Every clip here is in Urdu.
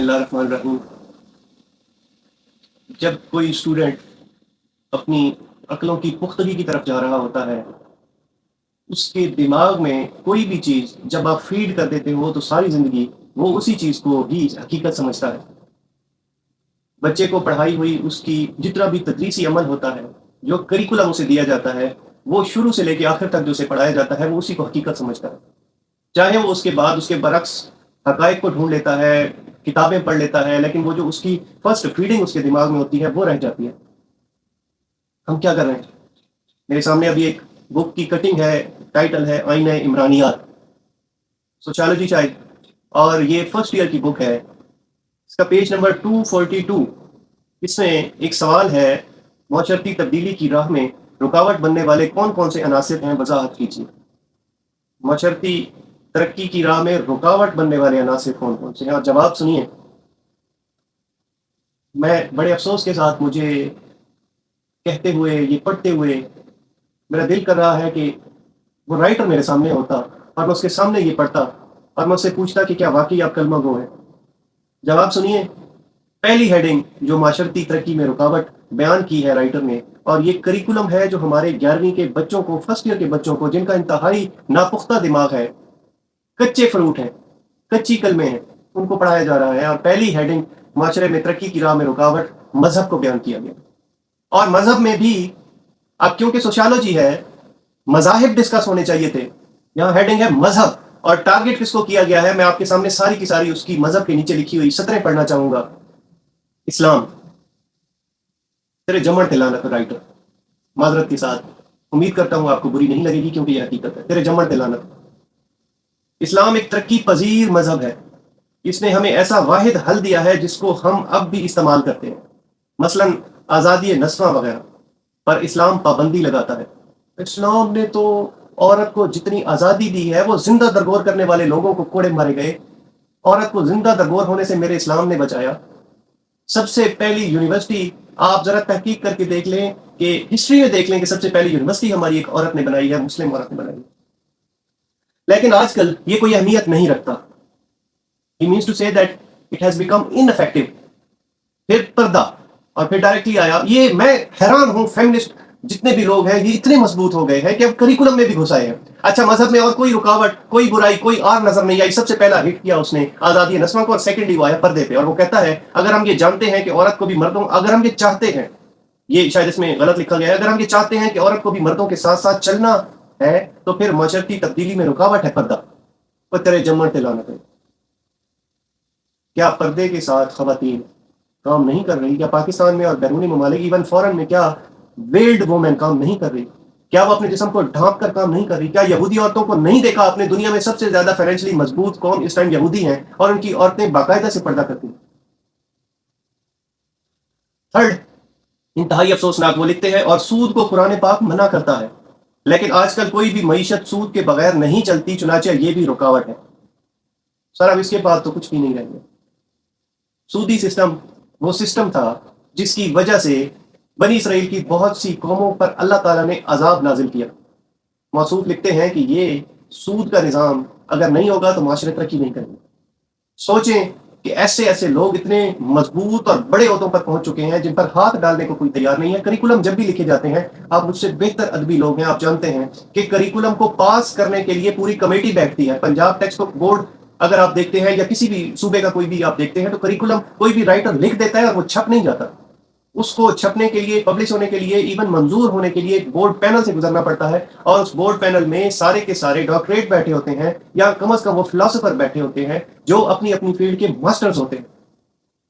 اللہ الرحمن الرحیم. جب کوئی اسٹوڈنٹ اپنی عقلوں کی پختگی کی طرف جا رہا ہوتا ہے، اس کے دماغ میں کوئی بھی چیز جب آپ فیڈ کر دیتے ہو تو ساری زندگی وہ اسی چیز کو ہی حقیقت سمجھتا ہے. بچے کو پڑھائی ہوئی اس کی جتنا بھی تدریسی عمل ہوتا ہے، جو کریکولم اسے دیا جاتا ہے، وہ شروع سے لے کے آخر تک جو اسے پڑھایا جاتا ہے وہ اسی کو حقیقت سمجھتا ہے. چاہے وہ اس کے بعد اس کے برعکس حقائق کو ڈھونڈ لیتا ہے، کتابیں پڑھ لیتا ہے، لیکن وہ جو اس کی فرسٹ فیڈنگ اس کے دماغ میں ہوتی ہے وہ رہ جاتی ہے. ہم کیا کر رہے ہیں؟ میرے سامنے ابھی ایک بک کی کٹنگ ہے، ٹائٹل ہے آئینہ عمرانیات، سوشالوجی شاید، اور یہ فرسٹ ایئر کی بک ہے. اس کا پیج نمبر 242. اس میں ایک سوال ہے: معاشرتی تبدیلی کی راہ میں رکاوٹ بننے والے کون کون سے عناصر ہیں، وضاحت کیجیے. معاشرتی ترقی کی راہ میں رکاوٹ بننے والے عناصر کون کون سے ہیں؟ اور جواب سنیے. میں بڑے افسوس کے ساتھ مجھے کہتے ہوئے، یہ پڑھتے ہوئے میرا دل کر رہا ہے کہ وہ رائٹر میرے سامنے ہوتا اور میں اس کے سامنے یہ پڑھتا اور میں اس سے پوچھتا کہ کیا واقعی آپ کلمہ گو ہیں. جواب سنیے. پہلی ہیڈنگ جو معاشرتی ترقی میں رکاوٹ بیان کی ہے رائٹر نے، اور یہ کریکولم ہے جو ہمارے 11ویں کے بچوں کو، فرسٹ ایئر کے بچوں کو، جن کا انتہائی ناپختہ دماغ ہے، کچے فروٹ ہیں، کچی کلمیں ہیں، ان کو پڑھایا جا رہا ہے. اور پہلی ہیڈنگ معاشرے میں ترقی کی راہ میں رکاوٹ، مذہب کو بیان کیا گیا. اور مذہب میں بھی اب کیونکہ سوشالوجی ہے، مذاہب ڈسکس ہونے چاہیے تھے، یہاں ہیڈنگ ہے مذہب. اور ٹارگٹ کس کو کیا گیا ہے؟ میں آپ کے سامنے ساری کی ساری اس کی مذہب کے نیچے لکھی ہوئی سطریں پڑھنا چاہوں گا. اسلام. تیرے جمڑ تلانت رائٹر، معذرت کے ساتھ امید کرتا ہوں آپ کو بری نہیں لگے گی کیونکہ یہ حقیقت ہے. تیرے جمڑ تلانت. اسلام ایک ترقی پذیر مذہب ہے. اس نے ہمیں ایسا واحد حل دیا ہے جس کو ہم اب بھی استعمال کرتے ہیں، مثلا آزادی نسواں وغیرہ پر اسلام پابندی لگاتا ہے. اسلام نے تو عورت کو جتنی آزادی دی ہے، وہ زندہ درگور کرنے والے لوگوں کو کوڑے مارے گئے. عورت کو زندہ درگور ہونے سے میرے اسلام نے بچایا. سب سے پہلی یونیورسٹی آپ ذرا تحقیق کر کے دیکھ لیں کہ ہسٹری میں دیکھ لیں کہ سب سے پہلی یونیورسٹی ہماری ایک عورت نے بنائی ہے، مسلم عورت نے بنائی ہے. لیکن آج کل یہ کوئی اہمیت نہیں رکھتا. He means to say that it has become ineffective. پھر پردہ، اور پھر ڈائریکٹلی آیا. یہ میں حیران ہوں، فیمنسٹ جتنے بھی لوگ ہیں یہ اتنے مضبوط ہو گئے ہیں کہ اب کریکولم میں بھی گھس آئے ہیں. اچھا، مذہب میں اور کوئی رکاوٹ، کوئی برائی، کوئی آر نظر نہیں آئی. سب سے پہلا ہٹ کیا اس نے آزادی نسواں کو، اور سیکنڈلی وہ آیا پردے پہ. اور وہ کہتا ہے اگر ہم یہ جانتے ہیں کہ عورت کو بھی مردوں، اگر ہم یہ چاہتے ہیں، یہ شاید اس میں غلط لکھا گیا ہے، اگر ہم یہ چاہتے ہیں کہ عورت کو بھی مردوں کے ساتھ ساتھ چلنا ہے تو پھر معاشرتی تبدیلی میں رکاوٹ ہے پردہ. پترے جمن تلانت ہے. کیا پردے کے ساتھ خواتین کام نہیں کر رہی؟ کیا پاکستان میں اور بیرونی ممالک، ایون فورن میں، کیا ویلڈ وومن کام نہیں کر رہی؟ کیا وہ اپنے جسم کو ڈھانپ کر کام نہیں کر رہی؟ کیا یہودی عورتوں کو نہیں دیکھا آپ نے؟ دنیا میں سب سے زیادہ فائنینشلی مضبوط قوم اس ٹائم یہودی ہیں، اور ان کی عورتیں باقاعدہ سے پردہ کرتی ہیں. تھرڈ، انتہائی افسوسناک، وہ لکھتے ہیں اور سود کو قرآن پاک منع کرتا ہے، لیکن آج کل کوئی بھی معیشت سود کے بغیر نہیں چلتی، چنانچہ یہ بھی رکاوٹ ہے. سر اب اس کے بعد تو کچھ بھی نہیں رہ گیا. سودی سسٹم وہ سسٹم تھا جس کی وجہ سے بنی اسرائیل کی بہت سی قوموں پر اللہ تعالیٰ نے عذاب نازل کیا. موصوف لکھتے ہیں کہ یہ سود کا نظام اگر نہیں ہوگا تو معاشرے ترقی نہیں کریں گے. سوچیں کہ ایسے ایسے لوگ اتنے مضبوط اور بڑے عہدوں پر پہنچ چکے ہیں جن پر ہاتھ ڈالنے کو کوئی تیار نہیں ہے. کریکولم جب بھی لکھے جاتے ہیں، آپ مجھ سے بہتر ادبی لوگ ہیں، آپ جانتے ہیں کہ کریکولم کو پاس کرنے کے لیے پوری کمیٹی بیٹھتی ہے. پنجاب ٹیکسٹ بک بورڈ اگر آپ دیکھتے ہیں، یا کسی بھی صوبے کا کوئی بھی آپ دیکھتے ہیں، تو کریکولم کوئی بھی رائٹر لکھ دیتا ہے اور وہ چھپ نہیں جاتا. اس کو چھپنے کے لیے، پبلش ہونے کے لیے، ایون منظور ہونے کے لیے ایک بورڈ پینل سے گزرنا پڑتا ہے. اور اس بورڈ پینل میں سارے کے سارے ڈاکٹریٹ بیٹھے ہوتے ہیں، یا کم از کم وہ فلاسفر بیٹھے ہوتے ہیں جو اپنی اپنی فیلڈ کے ماسٹرز ہوتے ہیں.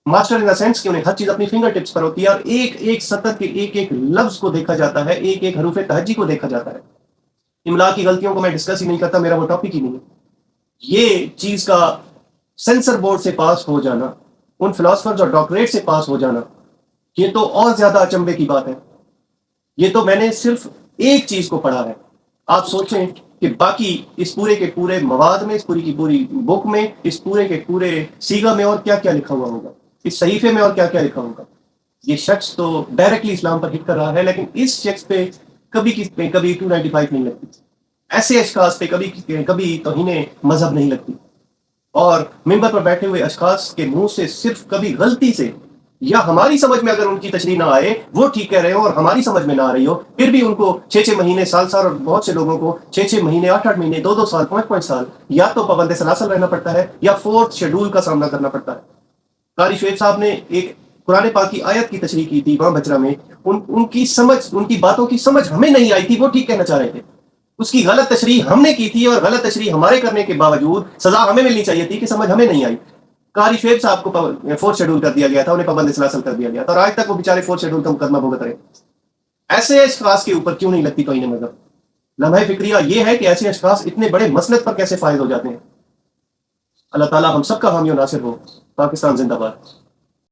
ماسٹر ان دا سینس کہ انہیں ہر چیز اپنی فنگر ٹپس پر ہوتی ہے، اور ایک ایک سطر کے ایک ایک لفظ کو دیکھا جاتا ہے، ایک ایک حروف تہجی کو دیکھا جاتا ہے. املا کی غلطیوں کو میں ڈسکس ہی نہیں کرتا، میرا وہ ٹاپک ہی نہیں ہے. یہ چیز کا سینسر بورڈ سے پاس ہو جانا، ان فلاسفرز اور ڈاکٹریٹ سے پاس ہو جانا، یہ تو اور زیادہ اچنبے کی بات ہے. یہ تو میں نے صرف ایک چیز کو پڑھا ہے. آپ سوچیں کہ باقی اس پورے کے پورے مواد میں، اس پوری کی پوری بک میں، اس پورے کے پورے سیگا میں اور کیا کیا لکھا ہوا ہوگا، اس صحیفے میں اور کیا کیا لکھا ہوگا. یہ شخص تو ڈائریکٹلی اسلام پر ہٹ کر رہا ہے، لیکن اس شخص پہ کبھی 295 نہیں لگتی. ایسے اشخاص پہ کبھی توہین مذہب نہیں لگتی. اور ممبر پر بیٹھے ہوئے اشخاص کے منہ سے صرف کبھی غلطی سے یا ہماری سمجھ میں اگر ان کی تشریح نہ آئے، وہ ٹھیک کہہ رہے ہو اور ہماری سمجھ میں نہ آ رہی ہو، پھر بھی ان کو 6 مہینے، سال اور بہت سے لوگوں کو 6 مہینے، 8 مہینے، 2 سال، 5 سال یا تو پابند سلاسل رہنا پڑتا ہے یا 4th شیڈول کا سامنا کرنا پڑتا ہے۔ قاری شعیب صاحب نے ایک قرآن پاک کی آیت کی تشریح کی تھی وہاں بچرا میں، ان کی سمجھ، ان کی باتوں کی سمجھ ہمیں نہیں آئی تھی، وہ ٹھیک کہنا چاہ رہے تھے، اس کی غلط تشریح ہم نے کی تھی، اور غلط تشریح ہمارے کرنے کے باوجود سزا ہمیں ملنی چاہیے تھی کہ سمجھ ہمیں نہیں آئی۔ قاری شعیب صاحب کو 4th شیڈول کر دیا گیا تھا، انہیں پابند سلاسل کر دیا گیا تھا، اور آج تک وہ بیچارے 4th شیڈول کا مقدمہ بھگت رہے۔ ایسے اشخاص کے اوپر کیوں نہیں لگتی توہین مذہب؟ لمحہ فکریہ یہ ہے کہ ایسے اشخاص اتنے بڑے مسلط پر کیسے فائز ہو جاتے ہیں۔ اللہ تعالیٰ ہم سب کا حامی و ناصر ہو۔ پاکستان زندہ باد۔